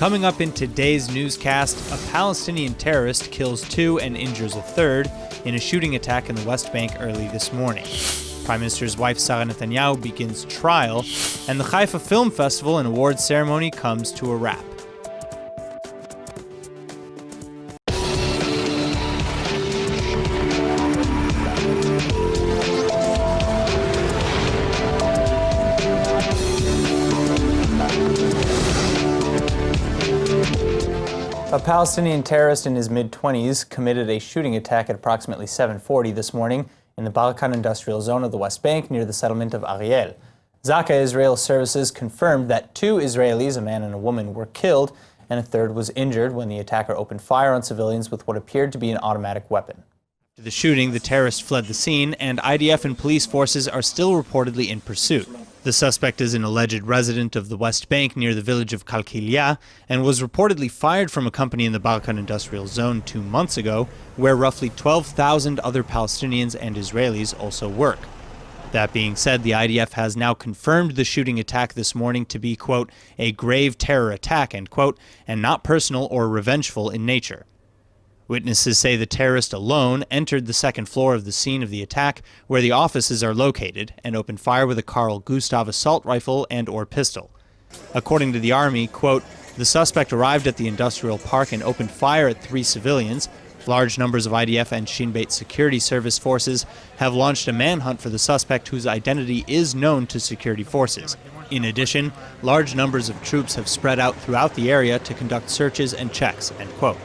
Coming up in today's newscast, a Palestinian terrorist kills 2 and injures a 3rd in a shooting attack in the West Bank early this morning. Prime Minister's wife Sara Netanyahu begins trial, and the Haifa Film Festival and awards ceremony comes to a wrap. A Palestinian terrorist in his mid-20s committed a shooting attack at approximately 7:40 this morning in the Balkan industrial zone of the West Bank near the settlement of Ariel. Zaka Israel services confirmed that 2 Israelis, a man and a woman, were killed and a 3rd was injured when the attacker opened fire on civilians with what appeared to be an automatic weapon. After the shooting, the terrorist fled the scene, and IDF and police forces are still reportedly in pursuit. The suspect is an alleged resident of the West Bank near the village of Kalkilia and was reportedly fired from a company in the Balkan industrial zone 2 months ago, where roughly 12,000 other Palestinians and Israelis also work. That being said, the IDF has now confirmed the shooting attack this morning to be, quote, a grave terror attack, end quote, and not personal or revengeful in nature. Witnesses say the terrorist alone entered the 2nd floor of the scene of the attack, where the offices are located, and opened fire with a Carl Gustav assault rifle and/or pistol. According to the Army, quote, the suspect arrived at the industrial park and opened fire at 3 civilians. Large numbers of IDF and Shin Bet security service forces have launched a manhunt for the suspect, whose identity is known to security forces. In addition, large numbers of troops have spread out throughout the area to conduct searches and checks, end quote.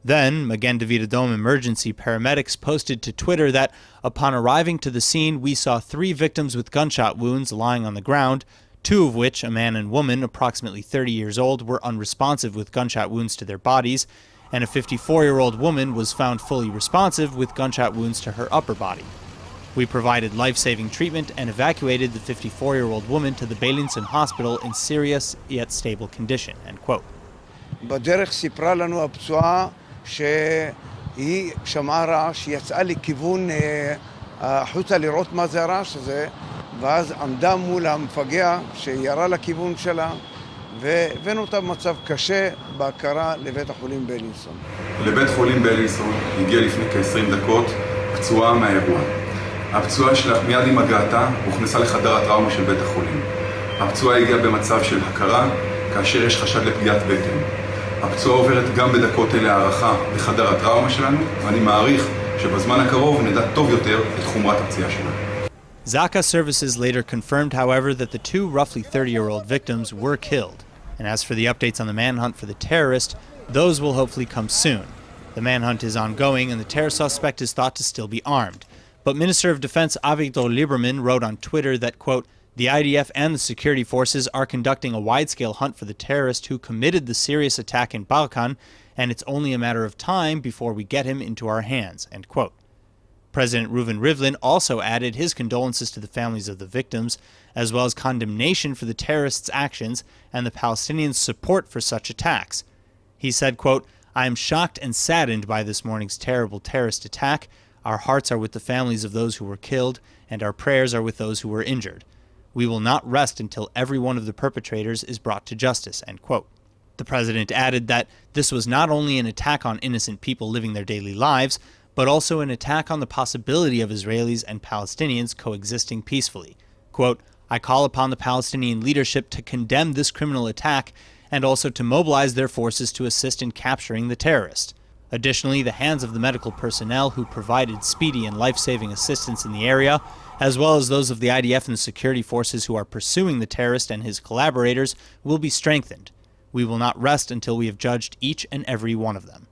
Then, Magen David Adom emergency paramedics posted to Twitter that, upon arriving to the scene, we saw 3 victims with gunshot wounds lying on the ground, 2 of which, a man and woman, approximately 30 years old, were unresponsive with gunshot wounds to their bodies, and a 54-year-old woman was found fully responsive with gunshot wounds to her upper body. We provided life-saving treatment and evacuated the 54-year-old woman to the Beilinson Hospital in serious yet stable condition, end quote. בדרך סיפרה לנו הפצועה שהיא שמעה רעש, יצאה לכיוון החוצה לראות מה זה הרעש הזה, ואז עמדה מול המפגע שירה לכיוון שלה, והבאנו אותה במצב קשה בהכרה לבית החולים ביילינסון. לבית חולים ביילינסון הגיע לפני כ-20 דקות פצועה מהאירוע. הפצועה שלה מיד עם הגעתה הוכנסה לחדר הטראומה של בית החולים. הפצועה הגיעה במצב של הכרה כאשר יש חשד לפגיעת בטן. הפצועה עוברת גם בדקות אלה הערכה בחדר הטראומה שלנו, ואני מעריך שבזמן הקרוב נדע טוב יותר את חומרת הפציעה שלה. Zaka services later confirmed, however, that the 2 roughly 30-year-old victims were killed. And as for the updates on the manhunt for the terrorist, those will hopefully come soon. The manhunt is ongoing, and the terror suspect is thought to still be armed. But Minister of Defense Avigdor Lieberman wrote on Twitter that, quote, the IDF and the security forces are conducting a wide-scale hunt for the terrorist who committed the serious attack in Balkan, and it's only a matter of time before we get him into our hands, end quote. President Reuven Rivlin also added his condolences to the families of the victims, as well as condemnation for the terrorists' actions and the Palestinians' support for such attacks. He said, quote, I am shocked and saddened by this morning's terrible terrorist attack. Our hearts are with the families of those who were killed, and our prayers are with those who were injured. We will not rest until every one of the perpetrators is brought to justice, end quote. The president added that this was not only an attack on innocent people living their daily lives, but also an attack on the possibility of Israelis and Palestinians coexisting peacefully. Quote, I call upon the Palestinian leadership to condemn this criminal attack and also to mobilize their forces to assist in capturing the terrorist. Additionally, the hands of the medical personnel who provided speedy and life-saving assistance in the area, as well as those of the IDF and the security forces who are pursuing the terrorist and his collaborators, will be strengthened. We will not rest until we have judged each and every one of them.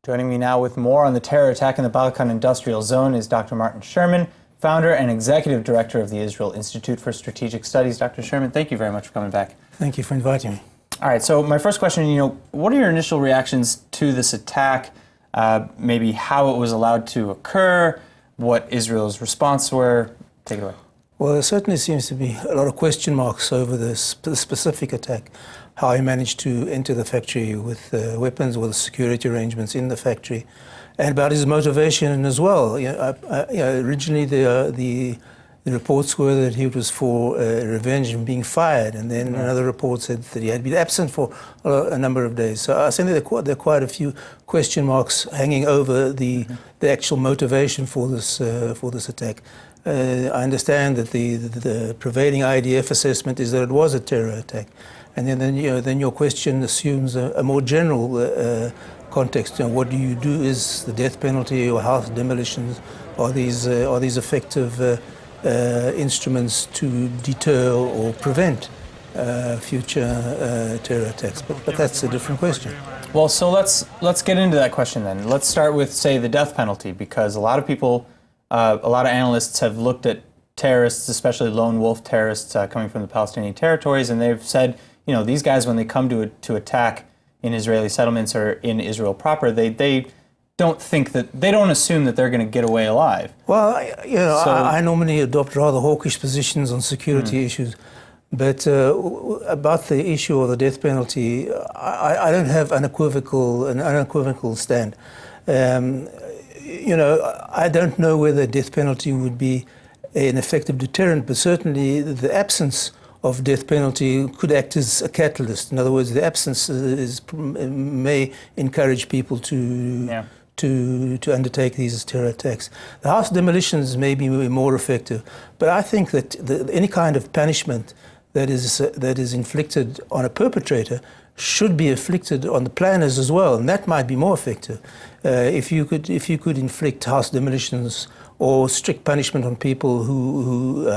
Joining me now with more on the terror attack in the Balkan industrial zone is Dr. Martin Sherman, founder and executive director of the Israel Institute for Strategic Studies. Dr. Sherman, thank you very much for coming back. Thank you for inviting me. All right, so my first question, what are your initial reactions to this attack? Maybe how it was allowed to occur, what Israel's response were? Take it away. Well, there certainly seems to be a lot of question marks over this specific attack, how he managed to enter the factory with weapons, with security arrangements in the factory, and about his motivation as well. Originally the The reports were that he was for revenge and being fired, and then another report said that he had been absent for a number of days. So I think there are quite a few question marks hanging over the actual motivation for this attack. I understand that the prevailing IDF assessment is that it was a terror attack, and then your question assumes a more general context. What do you do? Is the death penalty or house demolitions are these effective instruments to deter or prevent future terror attacks? But that's a different question. Well, so let's get into that question then. Let's start with, say, the death penalty, because a lot of people, a lot of analysts have looked at terrorists, especially lone wolf terrorists coming from the Palestinian territories, and they've said, these guys, when they come to attack in Israeli settlements or in Israel proper, they don't assume that they're going to get away alive. Well, I normally adopt rather hawkish positions on security issues, but about the issue of the death penalty, I don't have an unequivocal stand. I don't know whether death penalty would be an effective deterrent, but certainly the absence of death penalty could act as a catalyst. In other words, the absence may encourage people to undertake these terror attacks. The house demolitions may be more effective, but I think that any kind of punishment that is inflicted on a perpetrator should be inflicted on the planners as well, and that might be more effective. If you could inflict house demolitions or strict punishment on people who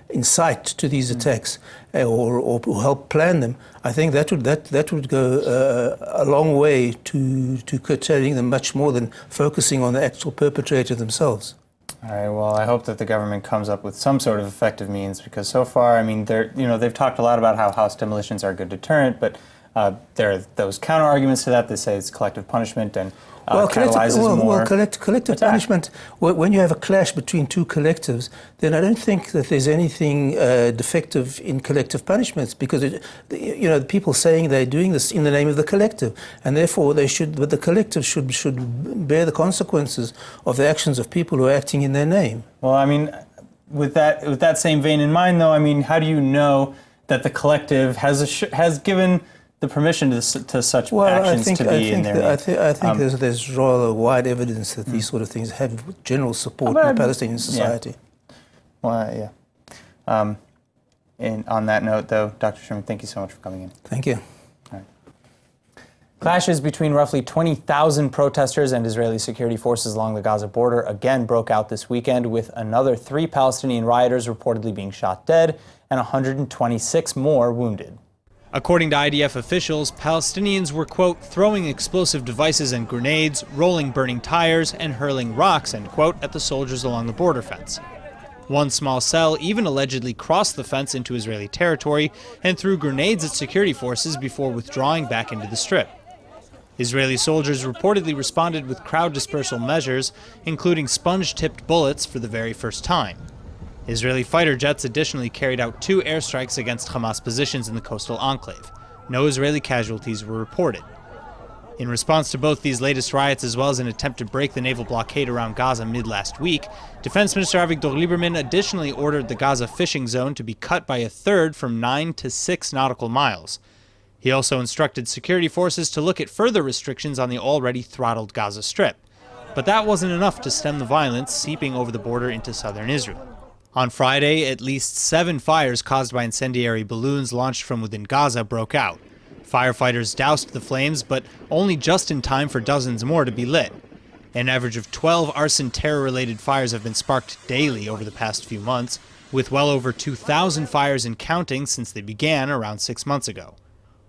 incite to these attacks or help plan them, I think that would go a long way to curtailing them much more than focusing on the actual perpetrator themselves. All right. Well, I hope that the government comes up with some sort of effective means, because so far, I mean, they've talked a lot about how house demolitions are a good deterrent, but there are those counter arguments to that. They say it's collective punishment and catalyzes more. Collective punishment. When you have a clash between two collectives, then I don't think that there's anything defective in collective punishments, because the people saying they're doing this in the name of the collective, and therefore the collective should bear the consequences of the actions of people who are acting in their name. Well, I mean, with that same vein in mind, though, I mean, how do you know that the collective has given the permission to such actions to be in their name? I think there's rather wide evidence that these sort of things have general support in Palestinian society. Yeah. Well, yeah. And on that note, though, Dr. Sherman, thank you so much for coming in. Thank you. All right. Clashes between roughly 20,000 protesters and Israeli security forces along the Gaza border again broke out this weekend, with another 3 Palestinian rioters reportedly being shot dead and 126 more wounded. According to IDF officials, Palestinians were, quote, throwing explosive devices and grenades, rolling burning tires, and hurling rocks, end quote, at the soldiers along the border fence. One small cell even allegedly crossed the fence into Israeli territory and threw grenades at security forces before withdrawing back into the strip. Israeli soldiers reportedly responded with crowd dispersal measures, including sponge-tipped bullets for the very first time. Israeli fighter jets additionally carried out 2 airstrikes against Hamas positions in the coastal enclave. No Israeli casualties were reported. In response to both these latest riots, as well as an attempt to break the naval blockade around Gaza mid-last week, Defense Minister Avigdor Lieberman additionally ordered the Gaza fishing zone to be cut by 1/3 from 9 to 6 nautical miles. He also instructed security forces to look at further restrictions on the already throttled Gaza Strip. But that wasn't enough to stem the violence seeping over the border into southern Israel. On Friday, at least 7 fires caused by incendiary balloons launched from within Gaza broke out. Firefighters doused the flames, but only just in time for dozens more to be lit. An average of 12 arson terror-related fires have been sparked daily over the past few months, with well over 2,000 fires and counting since they began around 6 months ago.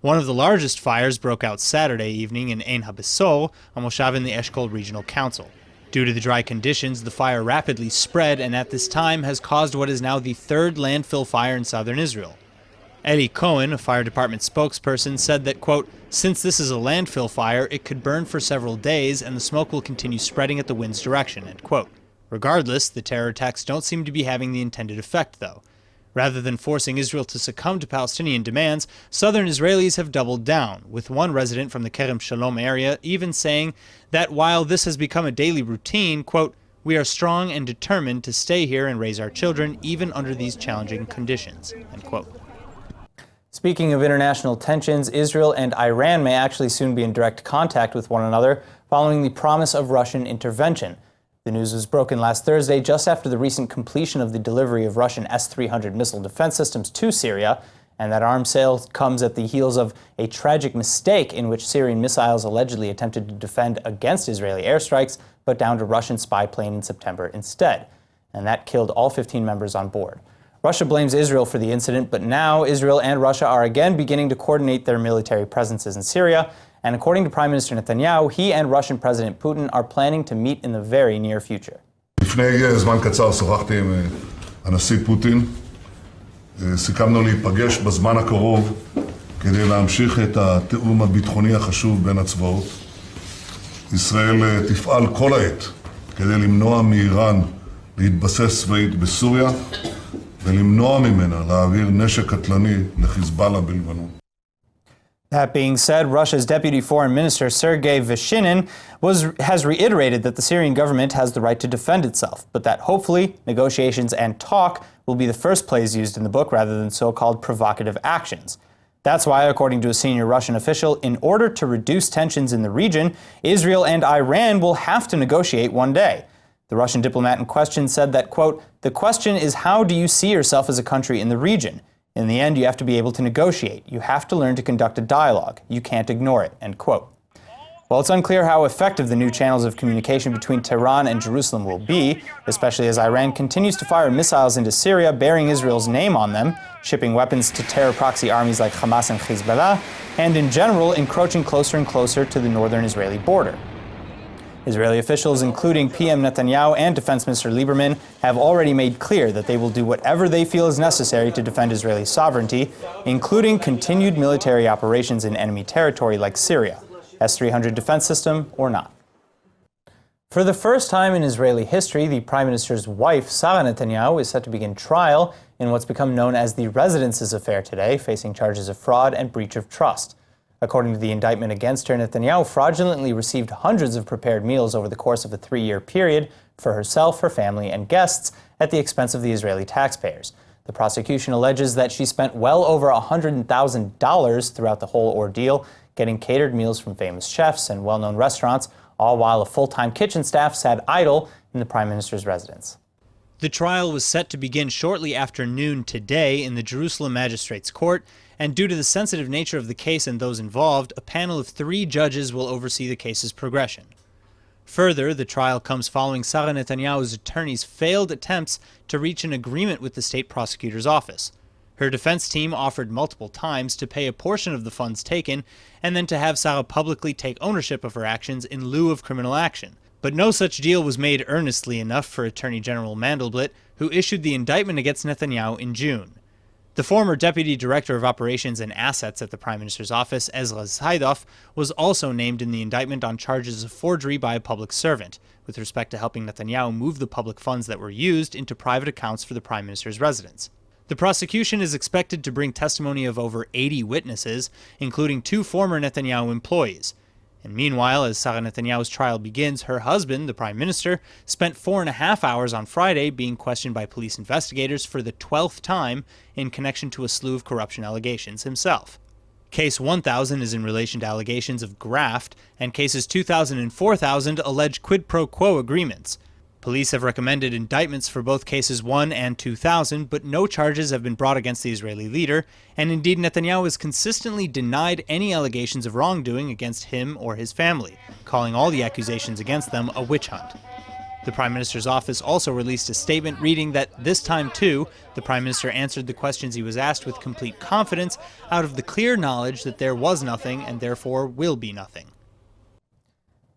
One of the largest fires broke out Saturday evening in Ein HaBesor, a moshav in the Eshkol Regional Council. Due to the dry conditions, the fire rapidly spread and at this time has caused what is now the 3rd landfill fire in southern Israel. Eli Cohen, a fire department spokesperson, said that, quote, since this is a landfill fire, it could burn for several days and the smoke will continue spreading at the wind's direction, end quote. Regardless, the terror attacks don't seem to be having the intended effect, though. Rather than forcing Israel to succumb to Palestinian demands, southern Israelis have doubled down, with one resident from the Kerem Shalom area even saying that while this has become a daily routine, quote, "We are strong and determined to stay here and raise our children even under these challenging conditions," end quote. Speaking of international tensions, Israel and Iran may actually soon be in direct contact with one another following the promise of Russian intervention. The news was broken last Thursday just after the recent completion of the delivery of Russian S-300 missile defense systems to Syria, and that arms sale comes at the heels of a tragic mistake in which Syrian missiles allegedly attempted to defend against Israeli airstrikes, but downed a Russian spy plane in September instead. And that killed all 15 members on board. Russia blames Israel for the incident, but now Israel and Russia are again beginning to coordinate their military presences in Syria. And according to Prime Minister Netanyahu, he and Russian President Putin are planning to meet in the very near future. לפני זמן קצר שוחחתי עם הנשיא פוטין. סיכמנו להיפגש בזמן הקרוב כדי להמשיך את התיאום הביטחוני החשוב בין הצבאות. ישראל תפעל כל העת כדי למנוע מאיראן להתבסס צבאית בסוריה ולמנוע ממנה להעביר נשק קטלני לחיזבאללה בלבנון. That being said, Russia's Deputy Foreign Minister Sergei Vyshinin has reiterated that the Syrian government has the right to defend itself, but that hopefully negotiations and talk will be the first plays used in the book rather than so-called provocative actions. That's why, according to a senior Russian official, in order to reduce tensions in the region, Israel and Iran will have to negotiate one day. The Russian diplomat in question said that, quote, "The question is, how do you see yourself as a country in the region? In the end, you have to be able to negotiate. You have to learn to conduct a dialogue. You can't ignore it," end quote. Well, it's unclear how effective the new channels of communication between Tehran and Jerusalem will be, especially as Iran continues to fire missiles into Syria bearing Israel's name on them, shipping weapons to terror proxy armies like Hamas and Hezbollah, and in general encroaching closer and closer to the northern Israeli border. Israeli officials, including PM Netanyahu and Defense Minister Lieberman, have already made clear that they will do whatever they feel is necessary to defend Israeli sovereignty, including continued military operations in enemy territory like Syria, S-300 defense system or not. For the first time in Israeli history, the Prime Minister's wife, Sara Netanyahu, is set to begin trial in what's become known as the Residences Affair today, facing charges of fraud and breach of trust. According to the indictment against her, Netanyahu fraudulently received hundreds of prepared meals over the course of a 3-year period for herself, her family, and guests at the expense of the Israeli taxpayers. The prosecution alleges that she spent well over $100,000 throughout the whole ordeal, getting catered meals from famous chefs and well-known restaurants, all while a full-time kitchen staff sat idle in the Prime Minister's residence. The trial was set to begin shortly after noon today in the Jerusalem Magistrates Court, and due to the sensitive nature of the case and those involved, a panel of 3 judges will oversee the case's progression. Further, the trial comes following Sara Netanyahu's attorney's failed attempts to reach an agreement with the state prosecutor's office. Her defense team offered multiple times to pay a portion of the funds taken and then to have Sara publicly take ownership of her actions in lieu of criminal action. But no such deal was made earnestly enough for Attorney General Mandelblit, who issued the indictment against Netanyahu in June. The former Deputy Director of Operations and Assets at the Prime Minister's office, Ezra Zaidov, was also named in the indictment on charges of forgery by a public servant, with respect to helping Netanyahu move the public funds that were used into private accounts for the Prime Minister's residence. The prosecution is expected to bring testimony of over 80 witnesses, including 2 former Netanyahu employees. And meanwhile, as Sara Netanyahu's trial begins, her husband, the Prime Minister, spent 4.5 hours on Friday being questioned by police investigators for the 12th time in connection to a slew of corruption allegations himself. Case 1000 is in relation to allegations of graft, and cases 2000 and 4000 allege quid pro quo agreements. Police have recommended indictments for both cases 1 and 2000, but no charges have been brought against the Israeli leader, and indeed Netanyahu has consistently denied any allegations of wrongdoing against him or his family, calling all the accusations against them a witch hunt. The Prime Minister's office also released a statement reading that this time, too, the Prime Minister answered the questions he was asked with complete confidence out of the clear knowledge that there was nothing and therefore will be nothing.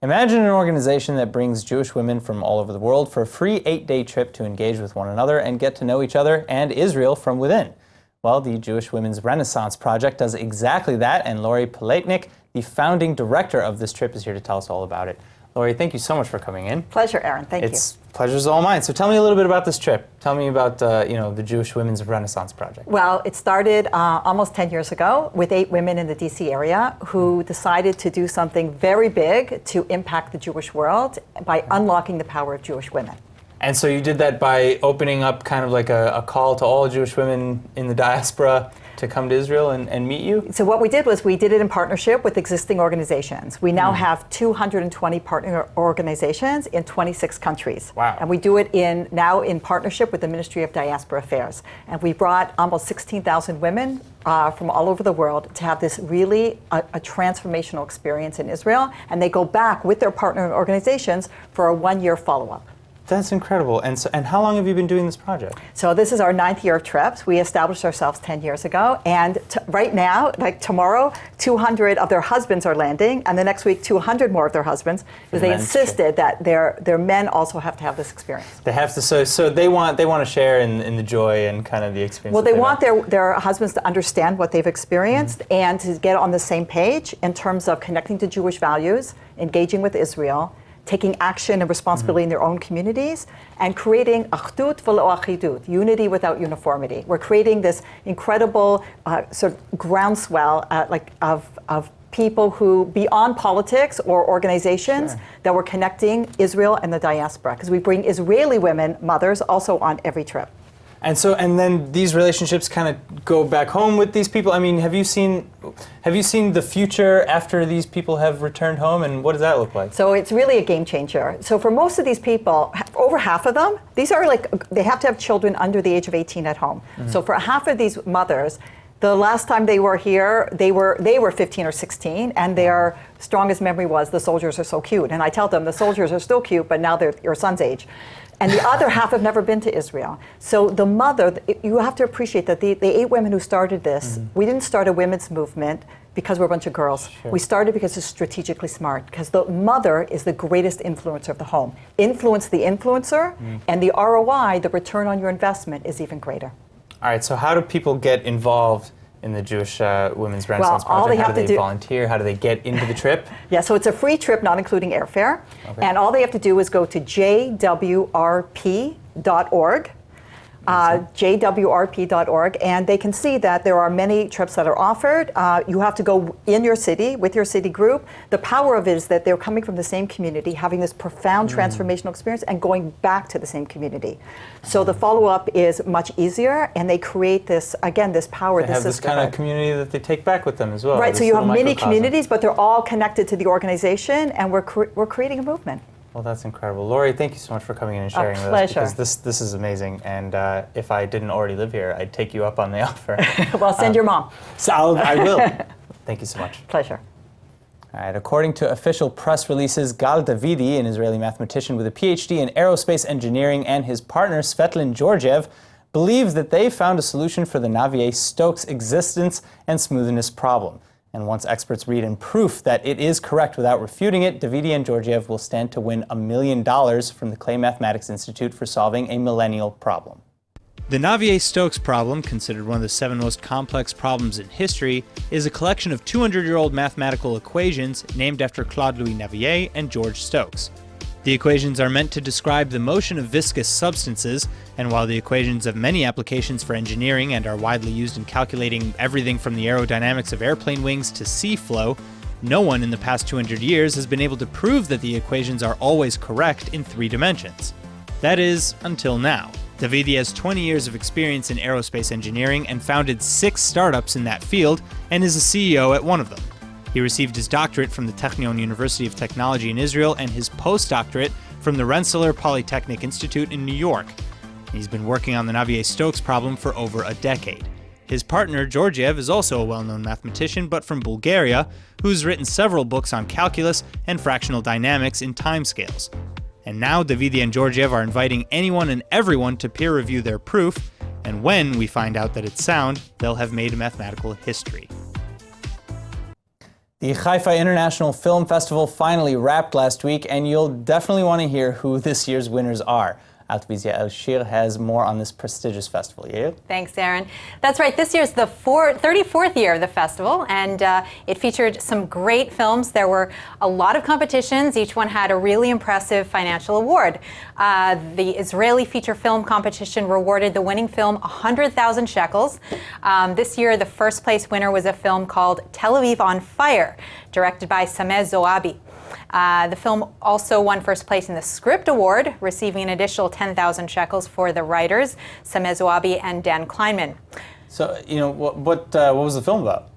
Imagine an organization that brings Jewish women from all over the world for a free 8-day trip to engage with one another and get to know each other and Israel from within. Well, the Jewish Women's Renaissance Project does exactly that, and Lori Palatnik, the founding director of this trip, is here to tell us all about it. Lori, thank you so much for coming in. Pleasure, Aaron. Thank you. Pleasure's all mine. So tell me a little bit about this trip. Tell me about the Jewish Women's Renaissance Project. Well, it started almost 10 years ago with 8 women in the DC area who decided to do something very big to impact the Jewish world by unlocking the power of Jewish women. And so you did that by opening up kind of like a call to all Jewish women in the diaspora to come to Israel and meet you? So what we did was we did it in partnership with existing organizations. We now have 220 partner organizations in 26 countries. Wow. And we do it now in partnership with the Ministry of Diaspora Affairs. And we brought almost 16,000 women from all over the world to have this really a transformational experience in Israel. And they go back with their partner organizations for a 1-year follow-up. That's incredible. And how long have you been doing this project? So this is our 9th year of trips. We established ourselves 10 years ago. And right now, like tomorrow, 200 of their husbands are landing. And the next week, 200 more of their husbands. Because they insisted that their men also have to have this experience. They have to, so they want to share in the joy and kind of the experience. Well, they want their husbands to understand what they've experienced and to get on the same page in terms of connecting to Jewish values, engaging with Israel, taking action and responsibility in their own communities, and creating achdut v'lo achidut, unity without uniformity. We're creating this incredible sort of groundswell of people who, beyond politics or organizations, that we're connecting Israel and the diaspora, because we bring Israeli women, mothers, also on every trip. And then these relationships kind of go back home with these people. I mean, have you seen the future after these people have returned home, and what does that look like? So it's really a game changer. So for most of these people, over half of them, these are they have to have children under the age of 18 at home. So for half of these mothers, the last time they were here, they were 15 or 16, and their strongest memory was, the soldiers are so cute. And I tell them, the soldiers are still cute, but now they're your son's age. And the other half have never been to Israel. So the mother, you have to appreciate that the 8 women who started this, we didn't start a women's movement because we're a bunch of girls. Sure. We started because it's strategically smart, because the mother is the greatest influencer of the home. Influence the influencer, and the ROI, the return on your investment, is even greater. All right, so how do people get involved in the Jewish Women's Renaissance Project? All they how have do to they do, volunteer? How do they get into the trip? Yeah, so it's a free trip, not including airfare. Okay. And all they have to do is go to jwrp.org. jwrp.org, and they can see that there are many trips that are offered. You have to go in your city with your city group. The power of it is that they're coming from the same community, having this profound transformational experience, and going back to the same community. So the follow-up is much easier, and they create this, again, this power. They have this kind of community that they take back with them as well. Right, so you have many communities, but they're all connected to the organization, and we're creating a movement. Well, that's incredible. Lori, thank you so much for coming in and sharing with us, because this is amazing. And if I didn't already live here, I'd take you up on the offer. Well, send your mom. So I will. Thank you so much. Pleasure. All right, according to official press releases, Gal Davidi, an Israeli mathematician with a PhD in aerospace engineering, and his partner, Svetlin Georgiev, believe that they found a solution for the Navier-Stokes existence and smoothness problem. And once experts read in proof that it is correct without refuting it, Davidi and Georgiev will stand to win $1 million from the Clay Mathematics Institute for solving a millennial problem. The Navier-Stokes problem, considered one of the 7 most complex problems in history, is a collection of 200-year-old mathematical equations named after Claude Louis Navier and George Stokes. The equations are meant to describe the motion of viscous substances, and while the equations have many applications for engineering and are widely used in calculating everything from the aerodynamics of airplane wings to sea flow, no one in the past 200 years has been able to prove that the equations are always correct in 3 dimensions. That is, until now. Davidi has 20 years of experience in aerospace engineering and founded 6 startups in that field, and is a CEO at one of them. He received his doctorate from the Technion University of Technology in Israel and his postdoctorate from the Rensselaer Polytechnic Institute in New York. He's been working on the Navier-Stokes problem for over a decade. His partner, Georgiev, is also a well-known mathematician, but from Bulgaria, who's written several books on calculus and fractional dynamics in timescales. And now Davidi and Georgiev are inviting anyone and everyone to peer review their proof, and when we find out that it's sound, they'll have made mathematical history. The Haifa International Film Festival finally wrapped last week, and you'll definitely want to hear who this year's winners are. Altvizia El Shir has more on this prestigious festival. Yael? Thanks, Aaron. That's right. This year's the 34th year of the festival, and it featured some great films. There were a lot of competitions. Each one had a really impressive financial award. The Israeli feature film competition rewarded the winning film 100,000 shekels. This year, the first place winner was a film called Tel Aviv on Fire, directed by Sameh Zoabi. The film also won first place in the Script Award, receiving an additional 10,000 shekels for the writers, Sameh Zoabi and Dan Kleinman. So, what was the film about?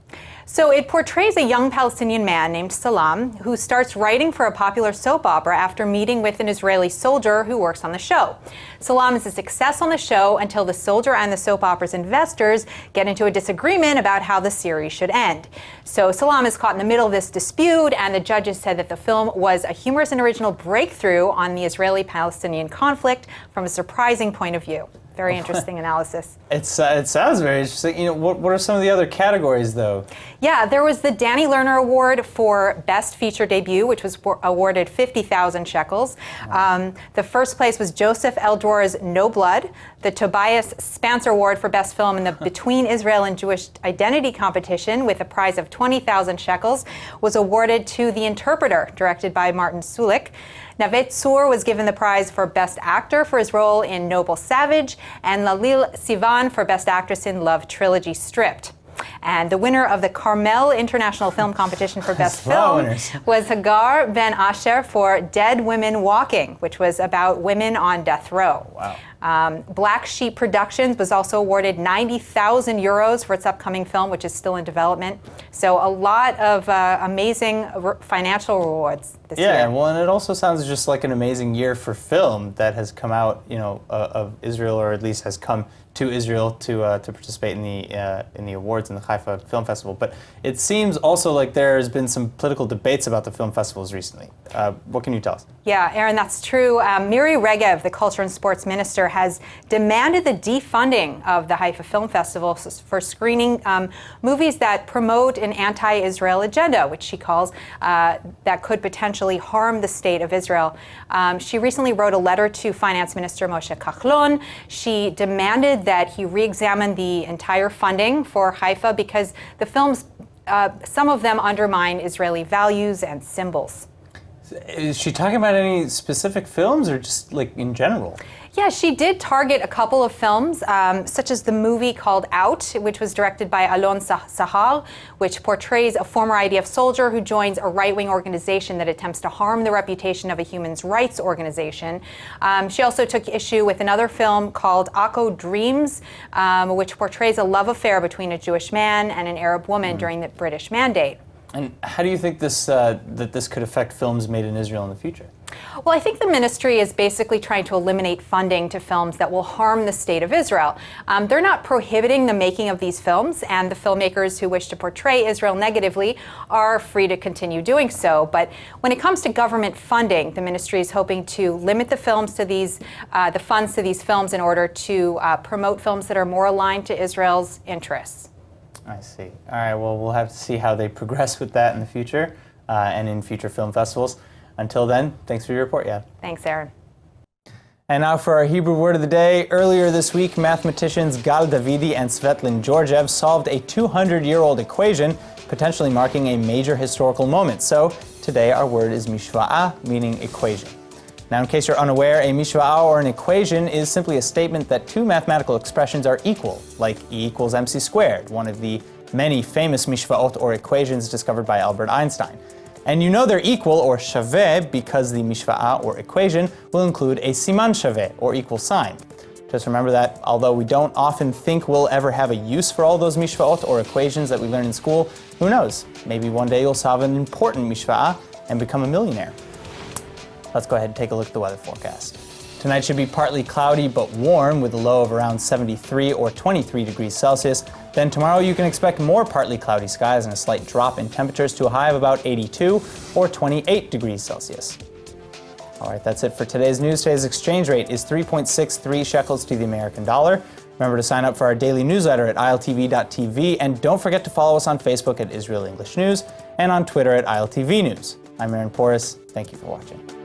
So it portrays a young Palestinian man named Salam who starts writing for a popular soap opera after meeting with an Israeli soldier who works on the show. Salam is a success on the show until the soldier and the soap opera's investors get into a disagreement about how the series should end. So Salam is caught in the middle of this dispute, and the judges said that the film was a humorous and original breakthrough on the Israeli-Palestinian conflict from a surprising point of view. Very interesting analysis. It sounds very interesting. What are some of the other categories, though? Yeah, there was the Danny Lerner Award for Best Feature Debut, which was awarded 50,000 shekels. Wow. The first place was Joseph Eldor's No Blood. The Tobias Spancer Award for Best Film in the Between Israel and Jewish Identity competition, with a prize of 20,000 shekels, was awarded to The Interpreter, directed by Martin Sulik. Navet Tzur was given the prize for Best Actor for his role in Noble Savage, and Lalil Sivan for Best Actress in Love Trilogy Stripped. And the winner of the Carmel International Film Competition for Best Film was Hagar Ben Asher for Dead Women Walking, which was about women on death row. Wow. Black Sheep Productions was also awarded 90,000 euros for its upcoming film, which is still in development. So a lot of amazing financial rewards this year. Yeah, well, and it also sounds just like an amazing year for film that has come out, of Israel, or at least has come to Israel to participate in the awards in the Haifa Film Festival. But it seems also like there's been some political debates about the film festivals recently. What can you tell us? Yeah, Aaron, that's true. Miri Regev, the Culture and Sports Minister, has demanded the defunding of the Haifa Film Festival for screening movies that promote an anti-Israel agenda, which she calls that could potentially harm the state of Israel. She recently wrote a letter to Finance Minister Moshe Kahlon. She demanded that he re-examine the entire funding for Haifa because the films, some of them undermine Israeli values and symbols. Is she talking about any specific films or just like in general? Yeah, she did target a couple of films, such as the movie called Out, which was directed by Alon Sahar, which portrays a former IDF soldier who joins a right-wing organization that attempts to harm the reputation of a human rights organization. She also took issue with another film called Akko Dreams, which portrays a love affair between a Jewish man and an Arab woman during the British Mandate. And how do you think this that this could affect films made in Israel in the future? Well, I think the ministry is basically trying to eliminate funding to films that will harm the state of Israel. They're not prohibiting the making of these films, and the filmmakers who wish to portray Israel negatively are free to continue doing so. But when it comes to government funding, the ministry is hoping to limit the funds to these films in order to promote films that are more aligned to Israel's interests. I see. All right, well, we'll have to see how they progress with that in the future and in future film festivals. Until then, thanks for your report, Yad. Thanks, Aaron. And now for our Hebrew word of the day. Earlier this week, mathematicians Gal Davidi and Svetlin Georgiev solved a 200-year-old equation, potentially marking a major historical moment. So today our word is mishva'a, meaning equation. Now, in case you're unaware, a mishva'a, or an equation, is simply a statement that two mathematical expressions are equal, like E equals mc squared, one of the many famous mishva'ot or equations discovered by Albert Einstein. And you know they're equal, or shaveh, because the mishva'a or equation will include a siman shaveh, or equal sign. Just remember that although we don't often think we'll ever have a use for all those mishva'ot or equations that we learn in school, who knows? Maybe one day you'll solve an important mishva'a and become a millionaire. Let's go ahead and take a look at the weather forecast. Tonight should be partly cloudy but warm, with a low of around 73 or 23 degrees Celsius. Then tomorrow you can expect more partly cloudy skies and a slight drop in temperatures to a high of about 82 or 28 degrees Celsius. All right, that's it for today's news. Today's exchange rate is 3.63 shekels to the American dollar. Remember to sign up for our daily newsletter at iltv.tv, and don't forget to follow us on Facebook at Israel English News and on Twitter at ILTV News. I'm Aaron Porras. Thank you for watching.